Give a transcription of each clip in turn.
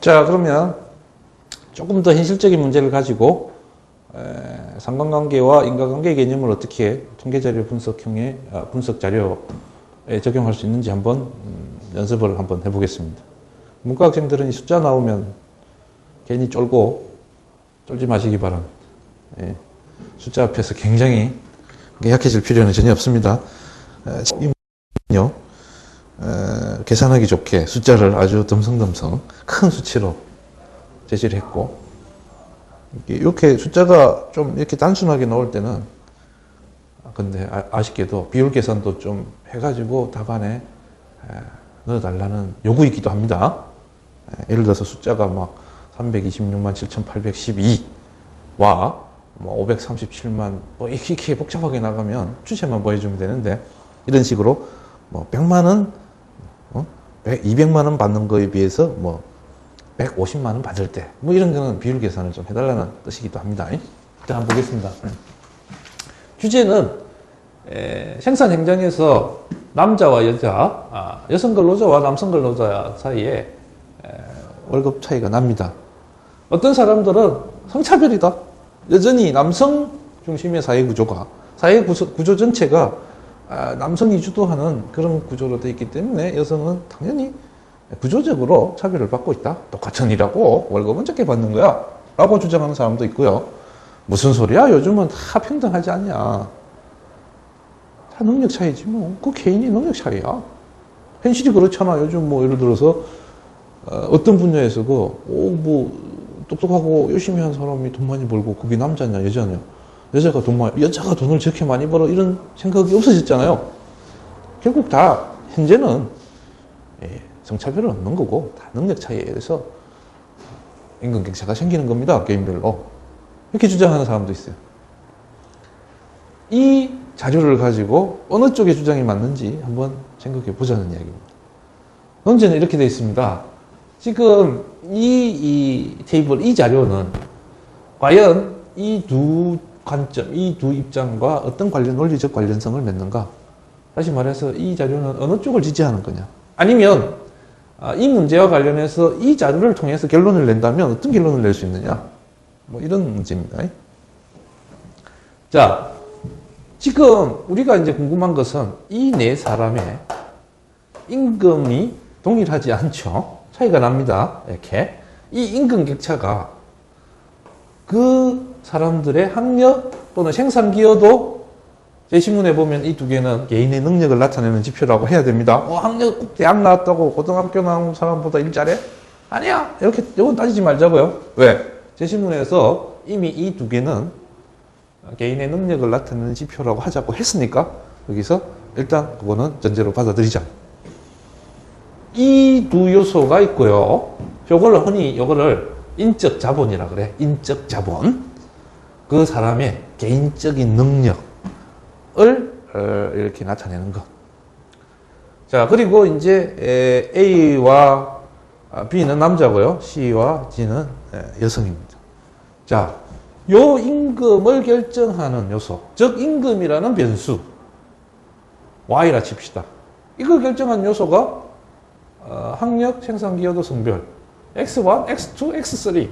자, 그러면 조금 더 현실적인 문제를 가지고 상관관계와 인과관계 개념을 어떻게 통계자료 분석형의 분석 자료에 적용할 수 있는지 한번 연습을 한번 해보겠습니다. 문과학생들은 이 숫자 나오면 괜히 쫄지 마시기 바랍니다. 예. 숫자 앞에서 굉장히 약해질 필요는 전혀 없습니다. 이 문제는요, 계산하기 좋게 숫자를 아주 덤성덤성 큰 수치로 제시를 했고, 이렇게 숫자가 좀 이렇게 단순하게 나올 때는, 근데 아쉽게도 비율 계산도 좀 해가지고 답안에 넣어달라는 요구이기도 합니다. 예를 들어서 숫자가 막 326만 7,812와 뭐 537만 뭐 이렇게 복잡하게 나가면 주체만 보여주면 되는데, 이런 식으로 뭐 100만 원, 200만 원 받는 거에 비해서 뭐 150만 원 받을 때, 뭐 이런 거는 비율 계산을 좀 해달라는 뜻이기도 합니다. 자, 한번 보겠습니다. 주제는 생산 현장에서 남자와 여자, 여성 근로자와 남성 근로자 사이에 월급 차이가 납니다. 어떤 사람들은 성차별이다. 여전히 남성 중심의 사회 구조가, 사회 구조 전체가 남성이 주도하는 그런 구조로 되어 있기 때문에 여성은 당연히 구조적으로 차별을 받고 있다. 똑같은 일하고 월급은 적게 받는 거야 라고 주장하는 사람도 있고요. 무슨 소리야? 요즘은 다 평등하지 않냐. 다 능력 차이지 뭐. 그 개인의 능력 차이야. 현실이 그렇잖아. 요즘 뭐 예를 들어서 어떤 분야에서 뭐 똑똑하고 열심히 한 사람이 돈 많이 벌고 그게 남자냐 여자냐. 여자가 돈을 저렇게 많이 벌어 이런 생각이 없어졌잖아요. 결국 다 현재는 성차별은 없는 거고 다 능력 차이에 의해서 임금 격차가 생기는 겁니다. 개인별로. 이렇게 주장하는 사람도 있어요. 이 자료를 가지고 어느 쪽의 주장이 맞는지 한번 생각해 보자는 이야기입니다. 논제는 이렇게 되어 있습니다. 지금 이 테이블, 이 자료는 과연 이 두 관점, 이 두 입장과 어떤 논리적 관련성을 맺는가? 다시 말해서 이 자료는 어느 쪽을 지지하는 거냐? 아니면 이 문제와 관련해서 이 자료를 통해서 결론을 낸다면 어떤 결론을 낼 수 있느냐? 뭐 이런 문제입니다. 자, 지금 우리가 이제 궁금한 것은 이 네 사람의 임금이 동일하지 않죠. 차이가 납니다. 이렇게. 이 임금 격차가 그 사람들의 학력 또는 생산 기여도 제시문에 보면 이 두 개는 개인의 능력을 나타내는 지표라고 해야 됩니다. 학력 꼭 대학 나왔다고 고등학교 나온 사람보다 일 잘해? 아니야. 이렇게 이건 따지지 말자고요. 왜? 제시문에서 이미 이 두 개는 개인의 능력을 나타내는 지표라고 하자고 했으니까 여기서 일단 그거는 전제로 받아들이자. 이 두 요소가 있고요. 요걸 흔히 요거를 인적 자본이라 그래. 인적 자본. 그 사람의 개인적인 능력을 이렇게 나타내는 것. 자, 그리고 이제 A와 B는 남자고요. C와 D는 여성입니다. 자, 요 임금을 결정하는 요소, 즉 임금이라는 변수 Y라 칩시다. 이걸 결정한 요소가 학력, 생산기여도, 성별 X1, X2, X3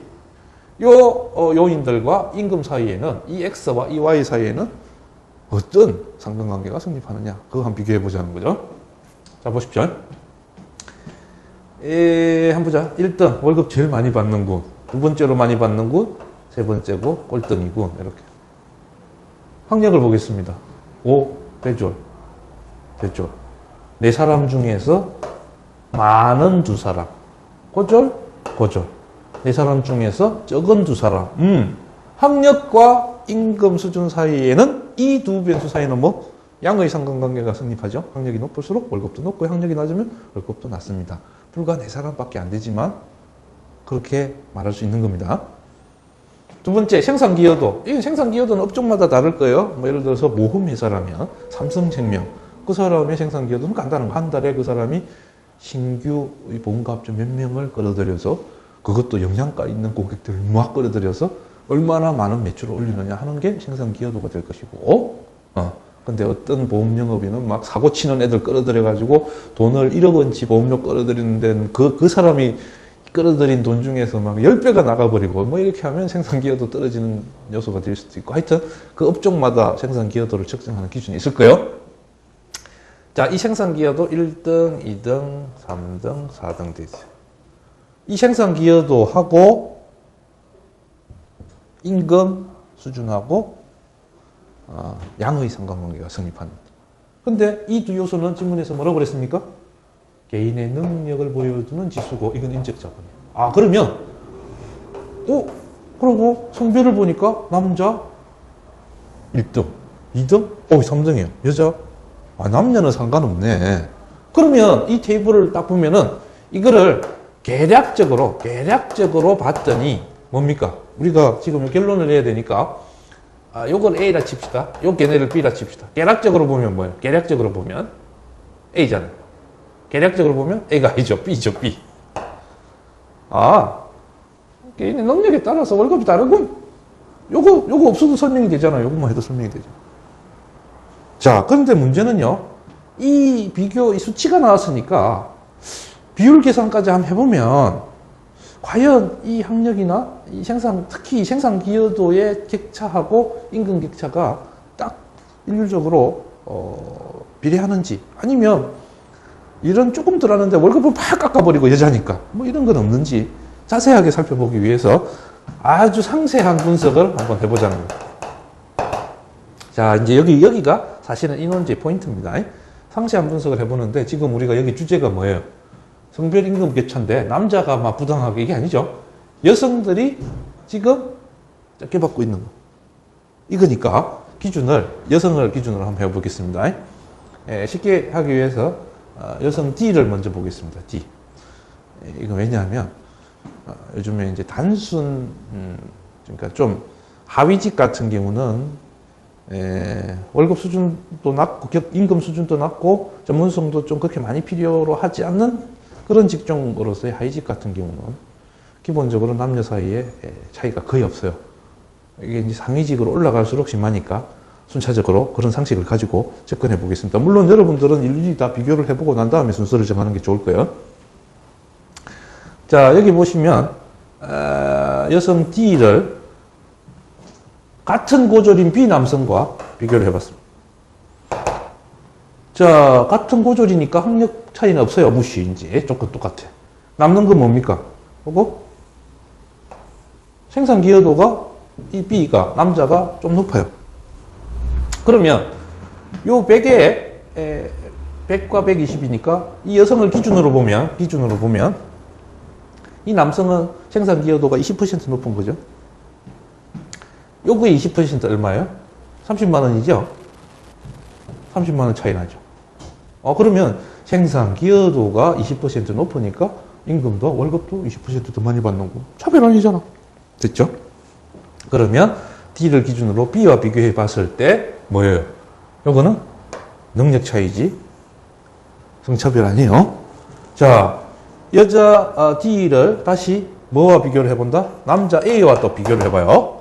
요인들과 임금 사이에는 이 X와 이 Y 사이에는 어떤 상관관계가 성립하느냐 그거 한번 비교해 보자는 거죠. 자, 보십시오. 한번 보자. 1등 월급 제일 많이 받는 군, 두 번째로 많이 받는 군, 세 번째고 꼴등이군. 이렇게 학력을 보겠습니다. 5 대졸. 네 사람 중에서 많은 두 사람, 고졸. 네 사람 중에서 적은 두 사람. 학력과 임금 수준 사이에는 이 두 변수 사이는 뭐 양의 상관관계가 성립하죠. 학력이 높을수록 월급도 높고 학력이 낮으면 월급도 낮습니다. 불과 네 사람밖에 안 되지만 그렇게 말할 수 있는 겁니다. 두 번째, 생산기여도. 이 생산기여도는 업종마다 다를 거예요. 뭐 예를 들어서 모험회사라면 삼성생명, 그 사람의 생산기여도는 간단한 거. 한 달에 그 사람이 신규 보험가입자 몇 명을 끌어들여서, 그것도 영양가 있는 고객들을 막 끌어들여서 얼마나 많은 매출을 올리느냐 하는 게 생산기여도가 될 것이고, 근데 어떤 보험영업인은 막 사고 치는 애들 끌어들여가지고 돈을 1억 원치 보험료 끌어들이는 데는 그 사람이 끌어들인 돈 중에서 막 10배가 나가버리고 뭐 이렇게 하면 생산 기여도 떨어지는 요소가 될 수도 있고 하여튼 그 업종마다 생산 기여도를 측정하는 기준이 있을 거예요. 자, 이 생산 기여도 1등, 2등, 3등, 4등 되죠. 이 생산 기여도하고 임금 수준하고 양의 상관관계가 성립합니다. 근데 이 두 요소는 질문에서 뭐라고 그랬습니까? 개인의 능력을 보여주는 지수고 이건 인적 자본이에요. 그러면 그러고 성별을 보니까 남자 1등, 2등, 3등이에요. 여자 남녀는 상관없네. 그러면 이 테이블을 딱 보면은 이거를 계략적으로 봤더니 뭡니까? 우리가 지금 결론을 내야 되니까 요걸 A라 칩시다. 요 걔네를 B라 칩시다. 계략적으로 보면 뭐예요? 계략적으로 보면 A잖아요. 계략적으로 보면 A가 아니죠. B죠. B. 개인의 능력에 따라서 월급이 다르군. 요거 없어도 설명이 되잖아요. 요것만 해도 설명이 되죠. 자, 그런데 문제는요. 이 수치가 나왔으니까 비율 계산까지 한번 해보면 과연 이 학력이나 특히 이 생산 기여도의 격차하고 임금 격차가 딱 일률적으로 비례하는지 아니면 이런 조금 덜 하는데 월급을 팍 깎아버리고 여자니까 뭐 이런 건 없는지 자세하게 살펴보기 위해서 아주 상세한 분석을 한번 해보자는 거예요. 자, 이제 여기가 사실은 인원제의 포인트입니다. 상세한 분석을 해보는데 지금 우리가 여기 주제가 뭐예요? 성별 임금 격차인데 남자가 막 부당하게 이게 아니죠. 여성들이 지금 적게 받고 있는 거. 이거니까 여성을 기준으로 한번 해보겠습니다. 쉽게 하기 위해서 여성 D를 먼저 보겠습니다. D. 이거 왜냐하면 요즘에 이제 단순 그러니까 좀 하위직 같은 경우는 월급 수준도 낮고 임금 수준도 낮고 전문성도 좀 그렇게 많이 필요로 하지 않는 그런 직종으로서의 하위직 같은 경우는 기본적으로 남녀 사이에 차이가 거의 없어요. 이게 이제 상위직으로 올라갈수록 심하니까 순차적으로 그런 상식을 가지고 접근해 보겠습니다. 물론 여러분들은 일일이 다 비교를 해보고 난 다음에 순서를 정하는 게 좋을 거예요. 자, 여기 보시면 여성 D를 같은 고졸인 B 남성과 비교를 해봤습니다. 자, 같은 고졸이니까 학력 차이는 없어요. 무시, 이제. 조건 똑같아. 남는 건 뭡니까? 그거? 생산 기여도가 이 B가, 남자가 좀 높아요. 그러면 요 100에 100과 120이니까 이 여성을 기준으로 보면 이 남성은 생산 기여도가 20% 높은 거죠. 요거의 20% 얼마예요? 30만 원이죠? 30만 원 차이 나죠. 그러면 생산 기여도가 20% 높으니까 임금도 월급도 20% 더 많이 받는 거. 차별 아니잖아. 됐죠? 그러면 D를 기준으로 B와 비교해 봤을 때 뭐예요? 요거는 능력 차이지. 성차별 아니에요. 자, 여자 D를 다시 뭐와 비교를 해본다? 남자 A와 또 비교를 해봐요.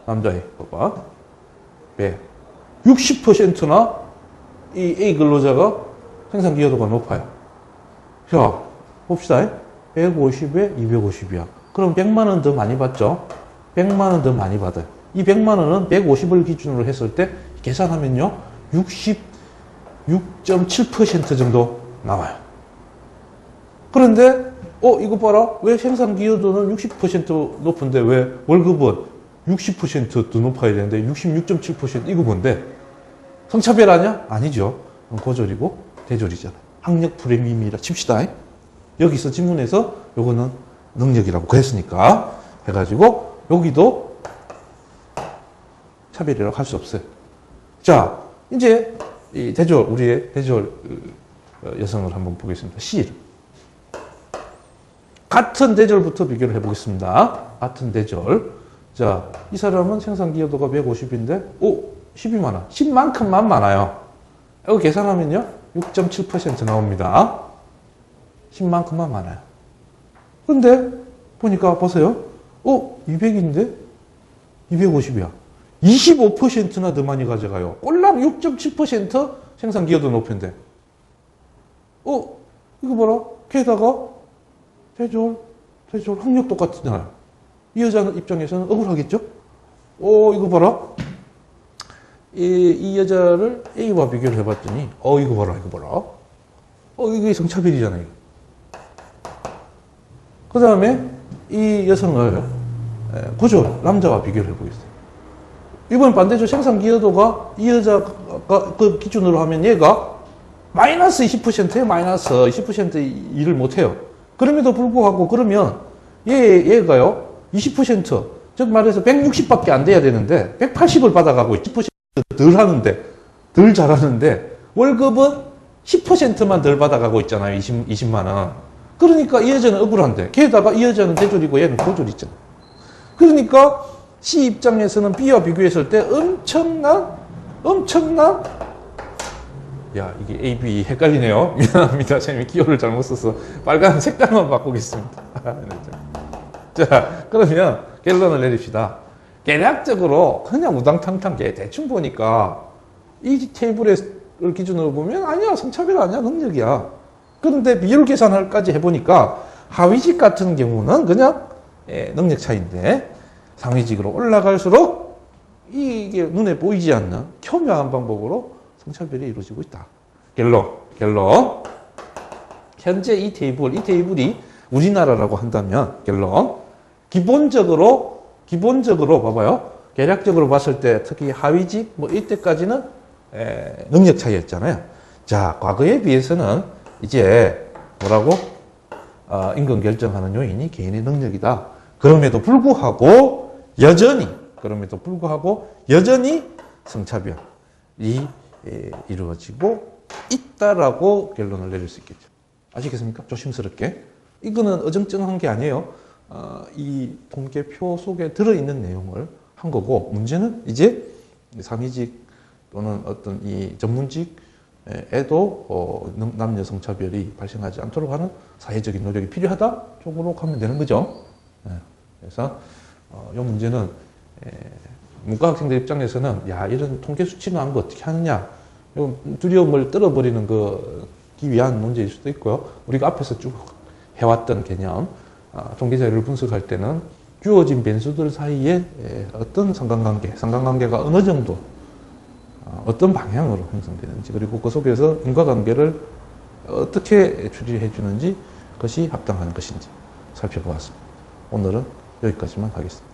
남자 A, 봐봐. 60%나 이 A 근로자가 생산 기여도가 높아요. 자, 봅시다. 150에 250이야. 그럼 100만 원 더 많이 받죠? 100만 원 더 많이 받아요. 이 100만 원은 150을 기준으로 했을 때 계산하면요. 66.7% 정도 나와요. 그런데 이거 봐라. 왜 생산 기여도는 60% 높은데 왜 월급은 60% 더 높아야 되는데 66.7% 이거 뭔데? 성차별 아니야? 아니죠. 고졸이고 대졸이잖아. 학력 프리미엄이라 칩시다. 여기서 지문에서 요거는 능력이라고 그랬으니까 해가지고 여기도 차별이라고 할 수 없어요. 자, 이제 이 우리의 대졸 여성을 한번 보겠습니다. C를. 같은 대졸부터 비교를 해보겠습니다. 같은 대졸. 자, 이 사람은 생산 기여도가 150인데 12만 원. 10만큼만 많아요. 이거 계산하면요. 6.7% 나옵니다. 10만큼만 많아요. 근데 보니까 보세요. 200인데 250이야. 25%나 더 많이 가져가요. 꼴랑 6.7% 생산 기여도 높은데. 이거 봐라. 게다가 대졸 사실 학력 똑같잖아요. 이 여자 입장에서는 억울하겠죠? 이거 봐라. 이 여자를 A와 비교를 해봤더니, 이거 봐라, 이거 봐라. 이게 성차별이잖아요. 그 다음에 이 여성을 그죠? 남자와 비교를 해보겠어요. 이번 반대쪽 생산 기여도가 이 여자가 그 기준으로 하면 얘가 마이너스 20%에 마이너스 20% 일을 못해요. 그럼에도 불구하고 그러면 얘가요 20%, 즉 말해서 160밖에 안 돼야 되는데 180을 받아가고 10%덜 하는데, 덜 잘하는데 월급은 10%만 덜 받아가고 있잖아요. 20만 원. 그러니까 이 여자는 억울한데, 게다가 이 여자는 대졸이고 얘는 고졸이잖아요. 그러니까 C 입장에서는 B와 비교했을 때 엄청난 야, 이게 A, B 헷갈리네요. 미안합니다. 선생님이 기호를 잘못 써서 빨간 색깔만 바꾸겠습니다. 자, 그러면 결론을 내립시다. 계략적으로 그냥 우당탕탕 대충 보니까 이 테이블을 기준으로 보면 아니야, 성차별 아니야, 능력이야. 그런데 비율 계산을까지 해보니까 하위직 같은 경우는 그냥 능력 차이인데 상위직으로 올라갈수록 이게 눈에 보이지 않는 교묘한 방법으로 성차별이 이루어지고 있다. 결론. 현재 이 테이블이 우리나라라고 한다면 결론. 기본적으로 봐봐요. 계략적으로 봤을 때 특히 하위직 이때까지는 능력 차이였잖아요. 자, 과거에 비해서는 이제 뭐라고? 임금 결정하는 요인이 개인의 능력이다. 그럼에도 불구하고 여전히 성차별이 이루어지고 있다라고 결론을 내릴 수 있겠죠. 아시겠습니까? 조심스럽게. 이거는 어정쩡한 게 아니에요. 이 통계표 속에 들어있는 내용을 한 거고, 문제는 이제 상위직 또는 어떤 이 전문직에도 남녀 성차별이 발생하지 않도록 하는 사회적인 노력이 필요하다 쪽으로 가면 되는 거죠. 그래서 이 문제는 문과 학생들 입장에서는 야, 이런 통계 수치 나온 거 어떻게 하느냐, 두려움을 떨어버리는 기 위한 문제일 수도 있고요. 우리가 앞에서 쭉 해왔던 개념, 통계 자료를 분석할 때는 주어진 변수들 사이에 어떤 상관관계가 어느 정도, 어떤 방향으로 형성되는지, 그리고 그 속에서 인과관계를 어떻게 추리해 주는지, 그것이 합당한 것인지 살펴보았습니다. 오늘은 여기까지만 하겠습니다.